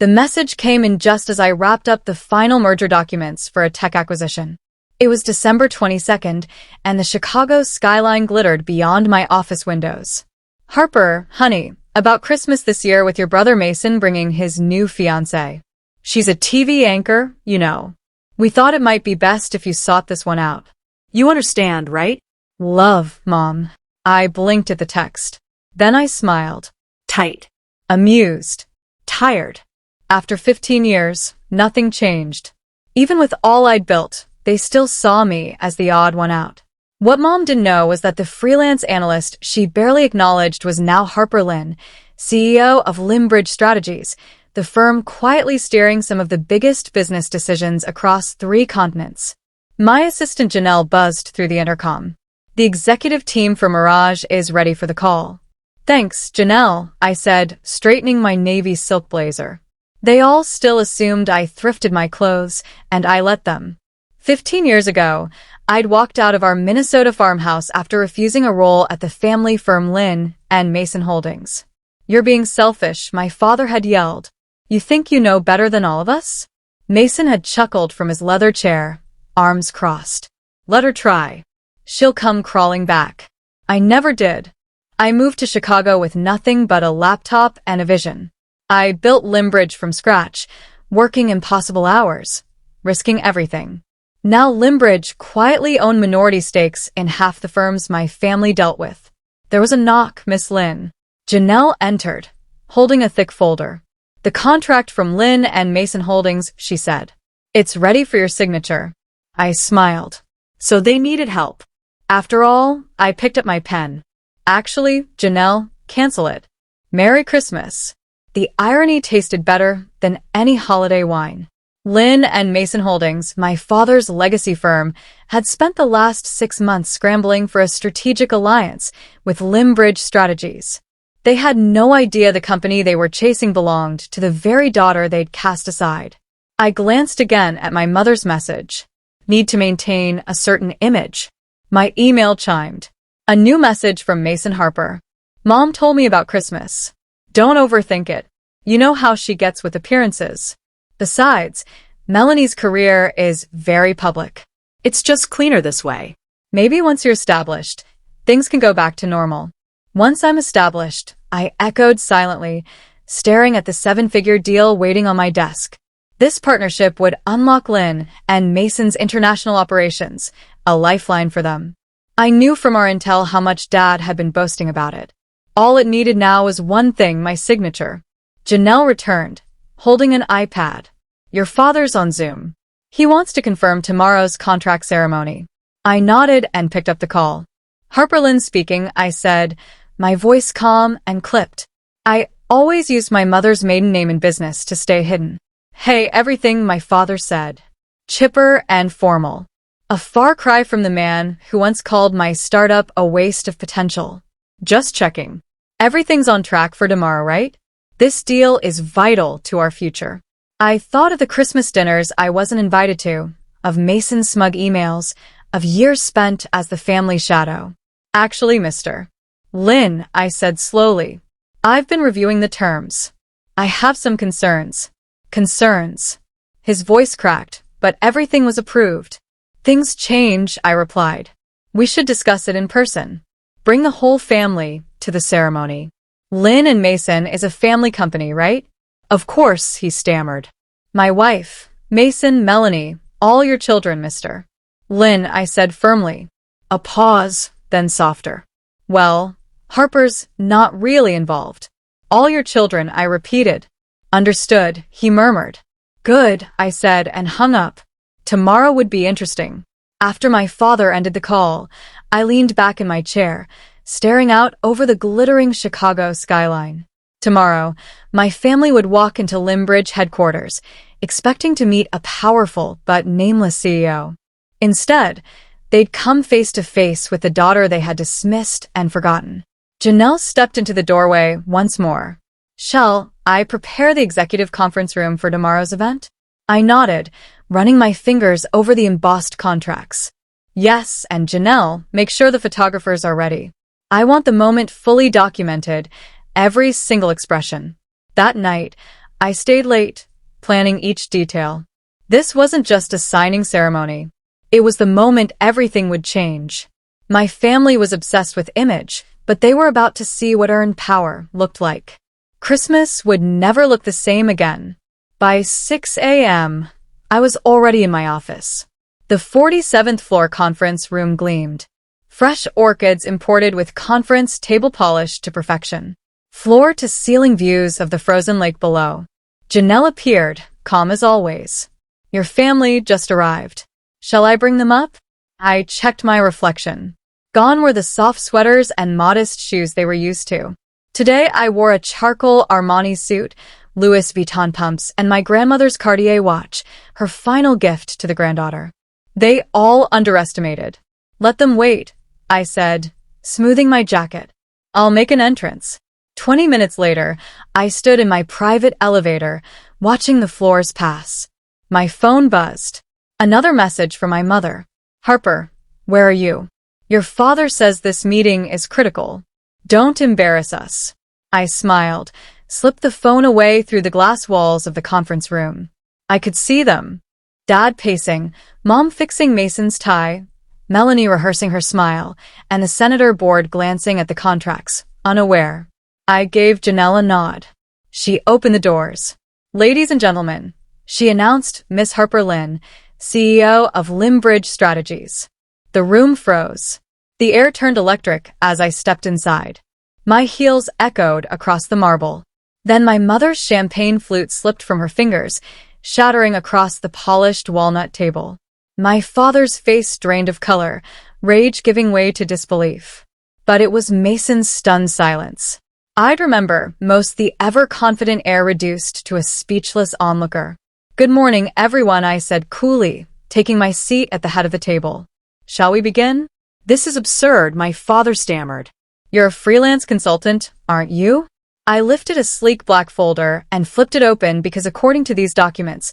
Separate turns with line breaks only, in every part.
The message came in just as I wrapped up the final merger documents for a tech acquisition. It was December 22nd, and the Chicago skyline glittered beyond my office windows. Harper, honey, about Christmas this year with your brother Mason bringing his new fiancée. She's a TV anchor, you know. We thought it might be best if you sought this one out.
You understand, right?
Love, Mom. I blinked at the text. Then I smiled.
Tight.
Amused. Tired. After 15 years, nothing changed. Even with all I'd built, they still saw me as the odd one out. What Mom didn't know was that the freelance analyst she barely acknowledged was now Harper Lynn, CEO of Limbridge Strategies, the firm quietly steering some of the biggest business decisions across 3 continents. My assistant Janelle buzzed through the intercom. The executive team for Mirage is ready for the call. Thanks, Janelle, I said, straightening my navy silk blazer. They all still assumed I thrifted my clothes, and I let them. 15 years ago, I'd walked out of our Minnesota farmhouse after refusing a role at the family firm Lynn and Mason Holdings. You're being selfish, my father had yelled. You think you know better than all of us? Mason had chuckled from his leather chair, arms crossed. Let her try. She'll come crawling back. I never did. I moved to Chicago with nothing but a laptop and a vision. I built Limbridge from scratch, working impossible hours, risking everything. Now Limbridge quietly owned minority stakes in half the firms my family dealt with. There was a knock, Miss Lynn. Janelle entered, holding a thick folder. The contract from Lynn and Mason Holdings, she said. It's ready for your signature. I smiled. So they needed help. After all, I picked up my pen. Actually, Janelle, cancel it. Merry Christmas. The irony tasted better than any holiday wine. Lynn and Mason Holdings, my father's legacy firm, had spent the last 6 months scrambling for a strategic alliance with Limbridge Strategies. They had no idea the company they were chasing belonged to the very daughter they'd cast aside. I glanced again at my mother's message. Need to maintain a certain image. My email chimed. A new message from Mason Harper. Mom told me about Christmas. Don't overthink it. You know how she gets with appearances. Besides, Melanie's career is very public.
It's just cleaner this way.
Maybe once you're established, things can go back to normal. Once I'm established, I echoed silently, staring at the 7-figure deal waiting on my desk. This partnership would unlock Lynn and Mason's international operations, a lifeline for them. I knew from our intel how much Dad had been boasting about it. All it needed now was one thing, my signature. Janelle returned, holding an iPad. Your father's on Zoom. He wants to confirm tomorrow's contract ceremony. I nodded and picked up the call. Harper Lynn speaking, I said, my voice calm and clipped. I always used my mother's maiden name in business to stay hidden. Hey, everything my father said. Chipper and formal. A far cry from the man who once called my startup a waste of potential. Just checking. Everything's on track for tomorrow, right? This deal is vital to our future. I thought of the Christmas dinners I wasn't invited to, of Mason's smug emails, of years spent as the family shadow. Actually, Mr. Lynn, I said slowly, I've been reviewing the terms. I have some concerns. Concerns. His voice cracked, but everything was approved. Things change, I replied. We should discuss it in person. Bring the whole family to the ceremony. Lynn and Mason is a family company, right? Of course, he stammered. My wife, Mason, Melanie, all your children, Mr. Lynn, I said firmly. A pause, then softer. Well, Harper's not really involved. All your children, I repeated. Understood, he murmured. Good, I said and hung up. Tomorrow would be interesting. After my father ended the call, I leaned back in my chair, staring out over the glittering Chicago skyline. Tomorrow, my family would walk into Limbridge headquarters, expecting to meet a powerful but nameless CEO. Instead, they'd come face to face with the daughter they had dismissed and forgotten. Janelle stepped into the doorway once more. Shall I prepare the executive conference room for tomorrow's event? I nodded, running my fingers over the embossed contracts. Yes, and Janelle, make sure the photographers are ready. I want the moment fully documented, every single expression. That night, I stayed late, planning each detail. This wasn't just a signing ceremony. It was the moment everything would change. My family was obsessed with image, but they were about to see what earned power looked like. Christmas would never look the same again. By 6 a.m., I was already in my office. The 47th floor conference room gleamed. Fresh orchids imported with conference table polished to perfection. Floor-to-ceiling views of the frozen lake below. Janelle appeared, calm as always. Your family just arrived. Shall I bring them up? I checked my reflection. Gone were the soft sweaters and modest shoes they were used to. Today I wore a charcoal Armani suit, Louis Vuitton pumps, and my grandmother's Cartier watch, her final gift to the granddaughter. They all underestimated. Let them wait, I said, smoothing my jacket. I'll make an entrance. 20 minutes later, I stood in my private elevator, watching the floors pass. My phone buzzed. Another message from my mother. Harper, where are you? Your father says this meeting is critical. Don't embarrass us. I smiled, slipped the phone away through the glass walls of the conference room. I could see them. Dad pacing, Mom fixing Mason's tie, Melanie rehearsing her smile, and the senator board glancing at the contracts, unaware. I gave Janelle a nod. She opened the doors. Ladies and gentlemen, she announced, Miss Harper Lynn, CEO of Limbridge Strategies. The room froze. The air turned electric as I stepped inside. My heels echoed across the marble. Then my mother's champagne flute slipped from her fingers, shattering across the polished walnut table. My father's face drained of color, rage giving way to disbelief. But it was Mason's stunned silence. I'd remember most the ever-confident air reduced to a speechless onlooker. Good morning, everyone, I said coolly, taking my seat at the head of the table. Shall we begin?
This is absurd, my father stammered.
You're a freelance consultant, aren't you? I lifted a sleek black folder and flipped it open because according to these documents,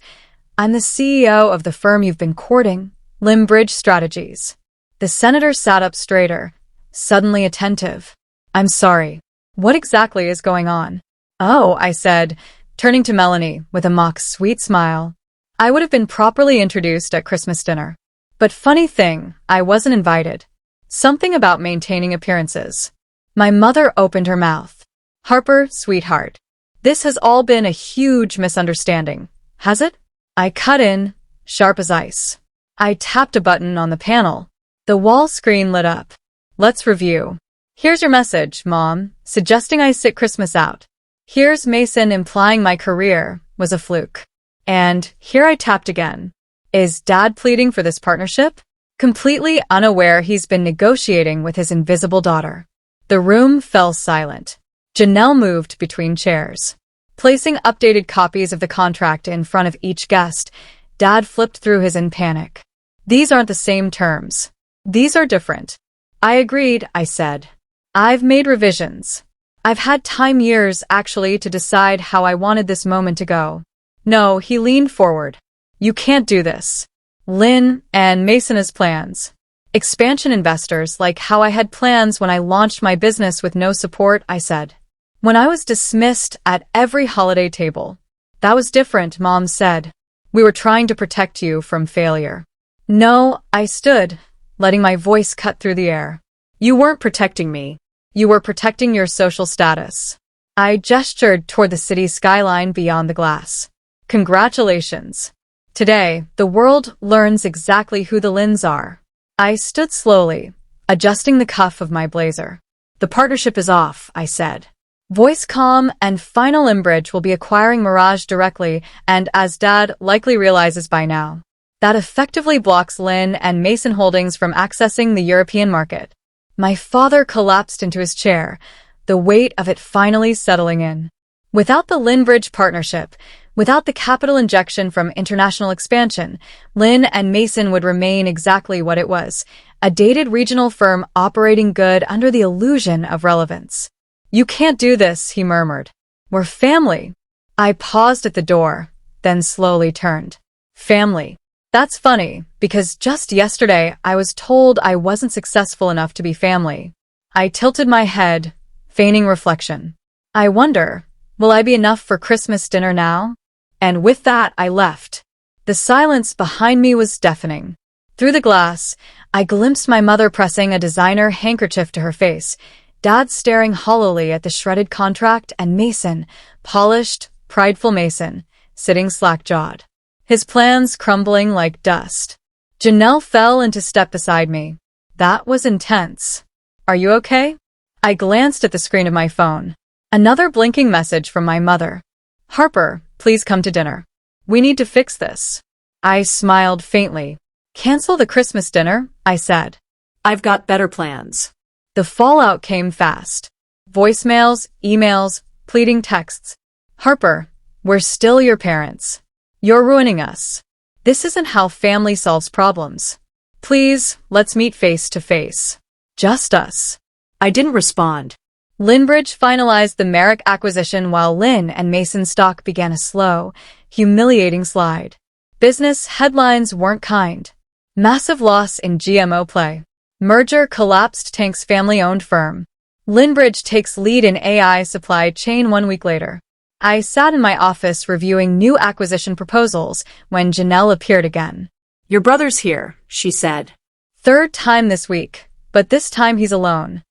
I'm the CEO of the firm you've been courting, Limbridge Strategies. The senator sat up straighter, suddenly attentive. I'm sorry. What exactly is going on? Oh, I said, turning to Melanie with a mock sweet smile. I would have been properly introduced at Christmas dinner. But funny thing, I wasn't invited. Something about maintaining appearances. My mother opened her mouth. Harper, sweetheart. This has all been a huge misunderstanding, has it? I cut in, sharp as ice. I tapped a button on the panel. The wall screen lit up. Let's review. Here's your message, Mom, suggesting I sit Christmas out. Here's Mason implying my career was a fluke. And here I tapped again. Is Dad pleading for this partnership? Completely unaware he's been negotiating with his invisible daughter. The room fell silent. Janelle moved between chairs. Placing updated copies of the contract in front of each guest, Dad flipped through his in panic. These aren't the same terms. These are different. I agreed, I said. I've made revisions. I've had years actually to decide how I wanted this moment to go. No, he leaned forward. You can't do this. Lynn and Mason has plans. Expansion investors, like how I had plans when I launched my business with no support, I said. When I was dismissed at every holiday table. That was different, Mom said. We were trying to protect you from failure. No, I stood, letting my voice cut through the air. You weren't protecting me. You were protecting your social status. I gestured toward the city skyline beyond the glass. Congratulations. Today, the world learns exactly who the Lynns are. I stood slowly, adjusting the cuff of my blazer. The partnership is off, I said. Voice calm and Final Limbridge will be acquiring Mirage directly, and as Dad likely realizes by now, that effectively blocks Lynn and Mason Holdings from accessing the European market. My father collapsed into his chair, the weight of it finally settling in. Without the Limbridge partnership, without the capital injection from international expansion, Lynn and Mason would remain exactly what it was, a dated regional firm operating good under the illusion of relevance. You can't do this, he murmured. We're family. I paused at the door, then slowly turned. Family. That's funny, because just yesterday I was told I wasn't successful enough to be family. I tilted my head, feigning reflection. I wonder, Will I be enough for Christmas dinner now? And with that, I left. The silence behind me was deafening. Through the glass, I glimpsed my mother pressing a designer handkerchief to her face, Dad staring hollowly at the shredded contract, and Mason, polished, prideful Mason, sitting slack-jawed, his plans crumbling like dust. Janelle fell into step beside me. That was intense. Are you okay? I glanced at the screen of my phone. Another blinking message from my mother. Harper, please come to dinner. We need to fix this. I smiled faintly. Cancel the Christmas dinner, I said.
I've got better plans.
The fallout came fast. Voicemails, emails, pleading texts. Harper, we're still your parents. You're ruining us. This isn't how family solves problems. Please, let's meet face to face. Just us.
I didn't respond.
Linbridge finalized the Merrick acquisition while Lynn and Mason stock began a slow, humiliating slide. Business headlines weren't kind. Massive loss in GMO play. Merger collapsed Tank's family-owned firm. Linbridge takes lead in AI supply chain 1 week later. I sat in my office reviewing new acquisition proposals when Janelle appeared again.
Your brother's here, she said.
Third time this week, but this time he's alone.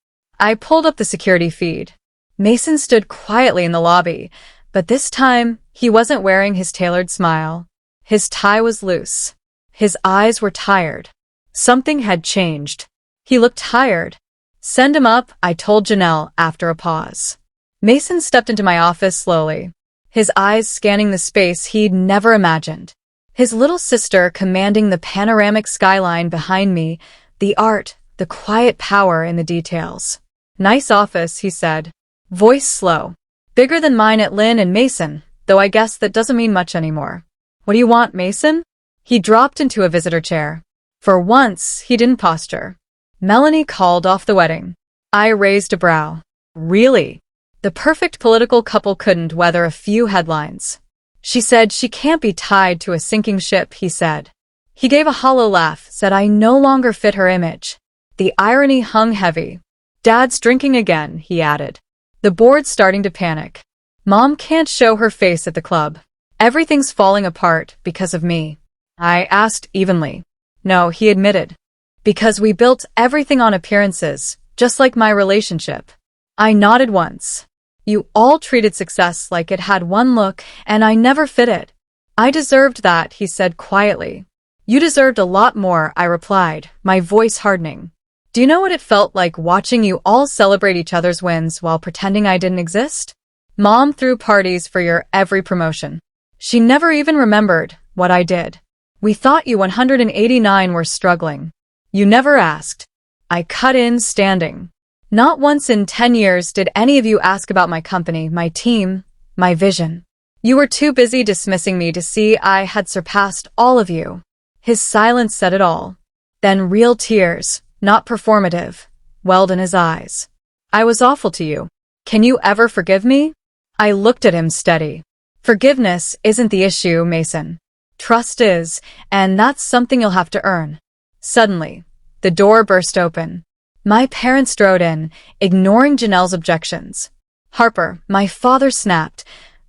I pulled up the security feed. Mason stood quietly in the lobby, but this time he wasn't wearing his tailored smile. His tie was loose. His eyes were tired. Something had changed. He looked tired. Send him up, I told Janelle after a pause. Mason stepped into my office slowly, his eyes scanning the space he'd never imagined. His little sister commanding the panoramic skyline behind me, the art, the quiet power in the details. Nice office, he said. Voice slow. Bigger than mine at Lynn and Mason, though I guess that doesn't mean much anymore. What do you want, Mason? He dropped into a visitor chair. For once, he didn't posture. Melanie called off the wedding. I raised a brow. Really? The perfect political couple couldn't weather a few headlines. She said she can't be tied to a sinking ship, he said. He gave a hollow laugh, said I no longer fit her image. The irony hung heavy. Dad's drinking again, he added. The board's starting to panic. Mom can't show her face at the club. Everything's falling apart because of me. I asked evenly. No, he admitted. Because we built everything on appearances, just like my relationship. I nodded once. You all treated success like it had one look, and I never fit it. I deserved that, he said quietly. You deserved a lot more, I replied, my voice hardening. Do you know what it felt like watching you all celebrate each other's wins while pretending I didn't exist? Mom threw parties for your every promotion. She never even remembered what I did. We thought you 189 were struggling. You never asked. I cut in standing. Not once in 10 years did any of you ask about my company, my team, my vision. You were too busy dismissing me to see I had surpassed all of you. His silence said it all. Then real tears, not performative, welled in his eyes. I was awful to you. Can you ever forgive me? I looked at him steady. Forgiveness isn't the issue, Mason. Trust is, and that's something you'll have to earn. Suddenly, the door burst open. My parents strode in, ignoring Janelle's objections. Harper, my father snapped,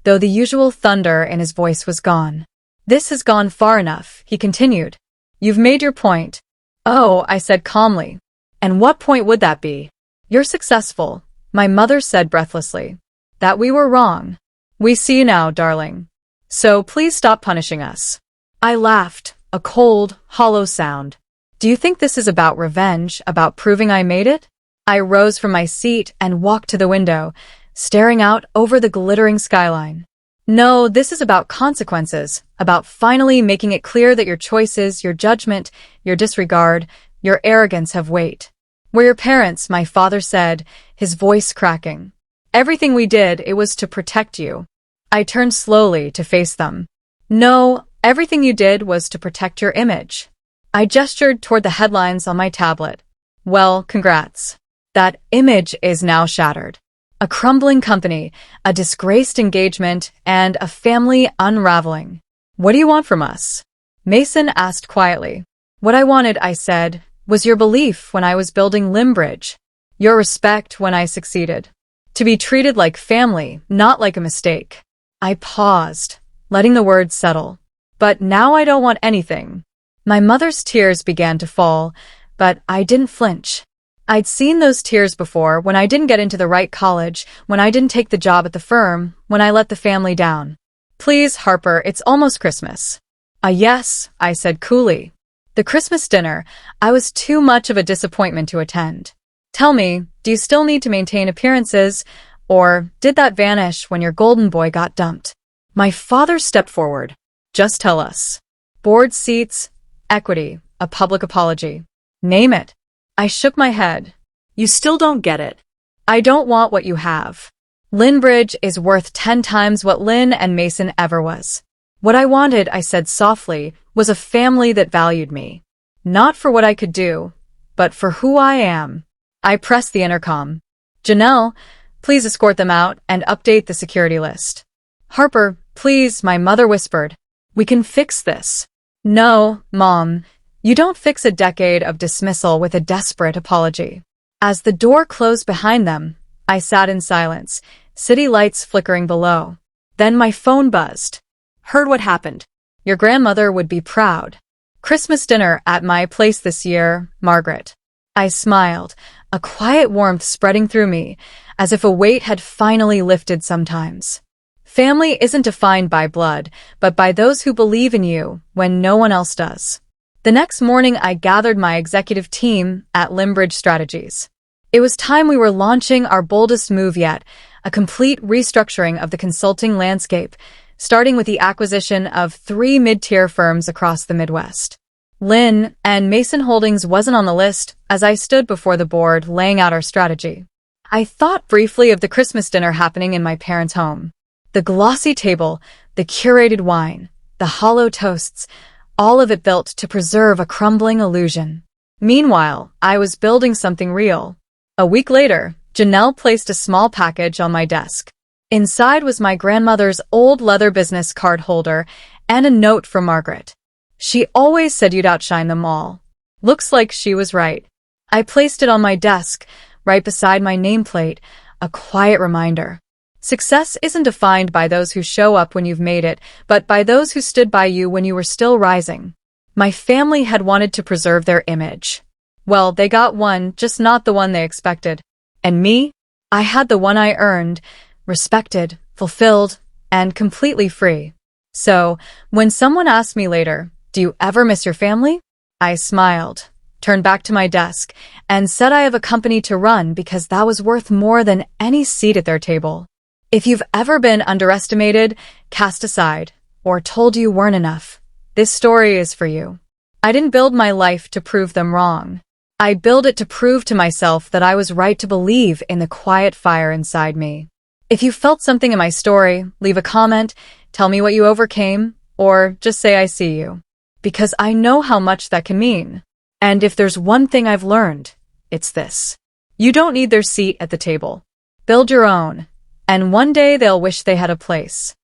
though the usual thunder in his voice was gone. This has gone far enough, he continued. You've made your point. Oh, I said calmly. And what point would that be? You're successful, my mother said breathlessly. That we were wrong. We see now, darling. So please stop punishing us. I laughed, a cold, hollow sound. Do you think this is about revenge, about proving I made it? I rose from my seat and walked to the window, staring out over the glittering skyline. No, this is about consequences, about finally making it clear that your choices, your judgment, your disregard, your arrogance have weight. We're your parents, my father said, his voice cracking. Everything we did, it was to protect you. I turned slowly to face them. No, everything you did was to protect your image. I gestured toward the headlines on my tablet. Well, congrats. That image is now shattered. A crumbling company, a disgraced engagement, and a family unraveling. What do you want from us? Mason asked quietly. What I wanted, I said, was your belief when I was building Linbridge. Your respect when I succeeded. To be treated like family, not like a mistake. I paused, letting the words settle. But now I don't want anything. My mother's tears began to fall, but I didn't flinch. I'd seen those tears before when I didn't get into the right college, when I didn't take the job at the firm, when I let the family down. Please, Harper, it's almost Christmas. Yes, I said coolly. The Christmas dinner, I was too much of a disappointment to attend. Tell me, do you still need to maintain appearances, or did that vanish when your golden boy got dumped? My father stepped forward. Just tell us. Board seats, equity, a public apology. Name it. I shook my head.
You still don't get it.
I don't want what you have. Linbridge is worth 10 times what Lynn and Mason ever was. What I wanted, I said softly, was a family that valued me. Not for what I could do, but for who I am. I pressed the intercom. Janelle, please escort them out and update the security list. Harper, please, my mother whispered. We can fix this. No, Mom. You don't fix a decade of dismissal with a desperate apology. As the door closed behind them, I sat in silence, city lights flickering below. Then my phone buzzed.
Heard what happened.
Your grandmother would be proud. Christmas dinner at my place this year, Margaret. I smiled, a quiet warmth spreading through me, as if a weight had finally lifted sometimes. Family isn't defined by blood, but by those who believe in you when no one else does. The next morning, I gathered my executive team at Linbridge Strategies. It was time we were launching our boldest move yet, a complete restructuring of the consulting landscape, starting with the acquisition of 3 mid-tier firms across the Midwest. Lynn and Mason Holdings wasn't on the list as I stood before the board laying out our strategy. I thought briefly of the Christmas dinner happening in my parents' home. The glossy table, the curated wine, the hollow toasts, all of it built to preserve a crumbling illusion. Meanwhile, I was building something real. A week later, Janelle placed a small package on my desk. Inside was my grandmother's old leather business card holder and a note from Margaret. She always said you'd outshine them all. Looks like she was right. I placed it on my desk, right beside my nameplate, a quiet reminder. Success isn't defined by those who show up when you've made it, but by those who stood by you when you were still rising. My family had wanted to preserve their image. Well, they got one, just not the one they expected. And me? I had the one I earned, respected, fulfilled, and completely free. So, when someone asked me later, "Do you ever miss your family?" I smiled, turned back to my desk, and said I have a company to run because that was worth more than any seat at their table. If you've ever been underestimated, cast aside, or told you weren't enough, this story is for you. I didn't build my life to prove them wrong. I built it to prove to myself that I was right to believe in the quiet fire inside me. If you felt something in my story, leave a comment, tell me what you overcame, or just say I see you. Because I know how much that can mean. And if there's one thing I've learned, it's this. You don't need their seat at the table. Build your own. And one day they'll wish they had a place.